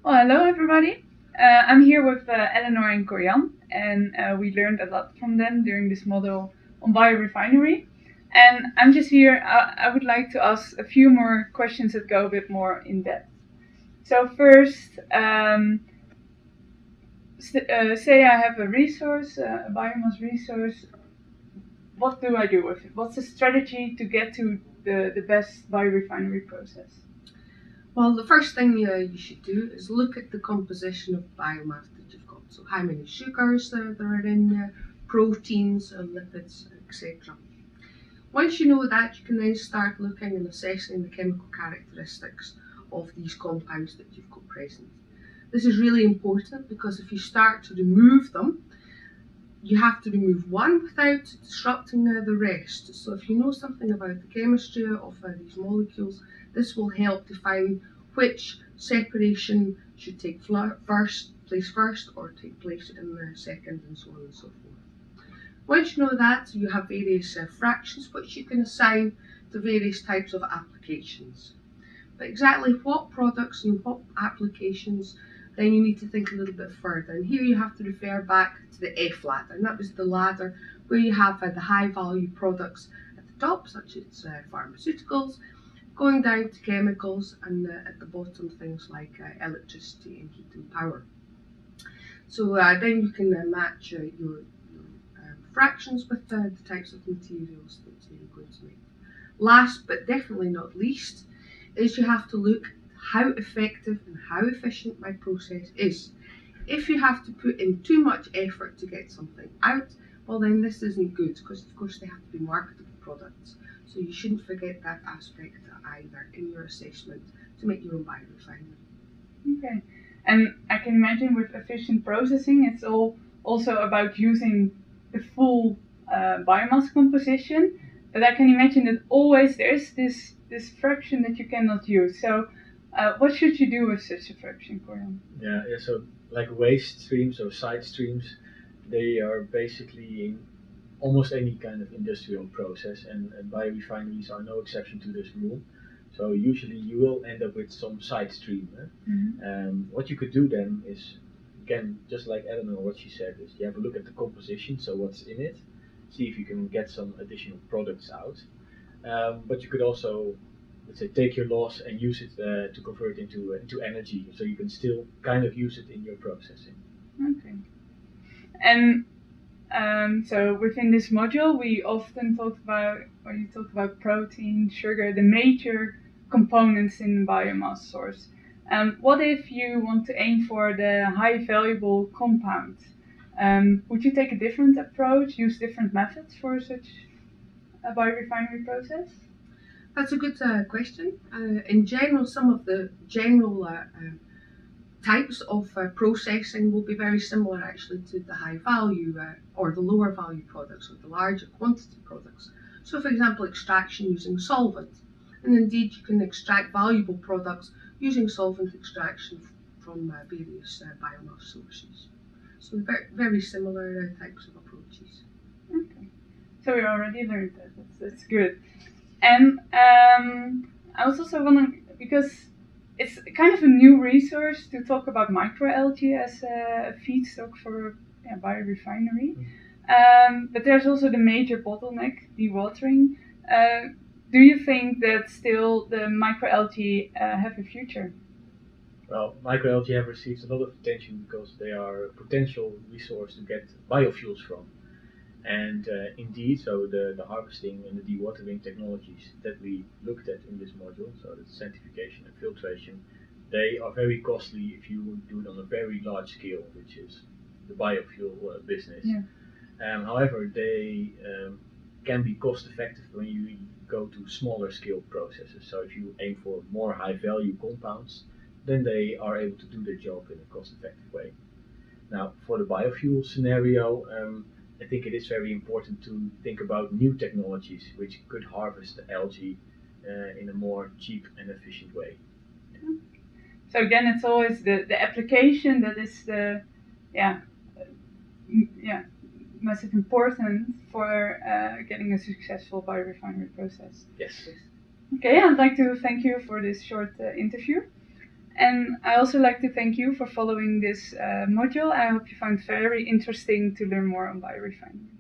Well, hello everybody. I'm here with Eleanor and Corian, and we learned a lot from them during this model on biorefinery. And I'm just here. I would like to ask a few more questions that go a bit more in depth. So first, say I have a resource, a biomass resource. What do I do with it? What's the strategy to get to the best biorefinery process? Well, the first thing you should do is look at the composition of biomass that you've got. So how many sugars there are in there, proteins, lipids, etc. Once you know that, you can then start looking and assessing the chemical characteristics of these compounds that you've got present. This is really important because if you start to remove them, you have to remove one without disrupting the rest. So if you know something about the chemistry of these molecules, this will help define which separation should take place first or take place in the second, and so on and so forth. Once you know that, you have various fractions which you can assign to various types of applications. But exactly what products and what applications, then you need to think a little bit further. And here you have to refer back to the F ladder, and that was the ladder where you have the high value products at the top, such as pharmaceuticals, going down to chemicals, and at the bottom things like electricity and heat and power. So then you can match your fractions with the types of materials that you're going to make. Last but definitely not least is you have to look how effective and how efficient my process is. If you have to put in too much effort to get something out, well then this isn't good, because of course they have to be marketable products. So you shouldn't forget that aspect either in your assessment to make your own biorefinery. Okay, and I can imagine with efficient processing, it's also about using the full biomass composition. But I can imagine that always there's this fraction that you cannot use. So what should you do with such a fraction, Corian? Yeah, so like waste streams or side streams, they are basically in almost any kind of industrial process, and biorefineries are no exception to this rule. So usually you will end up with some side stream. What you could do then is, again, just like Eleanor, what she said is you have a look at the composition, so what's in it, see if you can get some additional products out. But you could also, let's say, take your loss and use it to convert into energy, so you can still kind of use it in your processing. Okay. And so within this module, we often talk about protein, sugar, the major components in the biomass source. What if you want to aim for the high valuable compound? Would you take a different approach, use different methods for such a biorefinery process? That's a good question. In general, some of the general types of processing will be very similar actually to the high value or the lower value products, or the larger quantity products. So for example, extraction using solvent, and indeed you can extract valuable products using solvent extraction from various biomass sources. So very, very similar types of approaches. Okay, so we already learned that. That's good. And I was also wondering, because it's kind of a new resource to talk about microalgae as a feedstock for biorefinery. But there's also the major bottleneck, dewatering. Do you think that still the microalgae have a future? Well, microalgae have received a lot of attention because they are a potential resource to get biofuels from. And indeed, so the harvesting and the dewatering technologies that we looked at in this module, so the sanctification and filtration, they are very costly if you do it on a very large scale, which is the biofuel business. Yeah. However, they can be cost effective when you go to smaller scale processes. So if you aim for more high value compounds, then they are able to do their job in a cost effective way. Now, for the biofuel scenario, I think it is very important to think about new technologies which could harvest the algae in a more cheap and efficient way. So again, it's always the application that is the massive important for getting a successful biorefinery process. Yes. Okay, I'd like to thank you for this short interview. And I also like to thank you for following this module. I hope you found it very interesting to learn more on biorefining.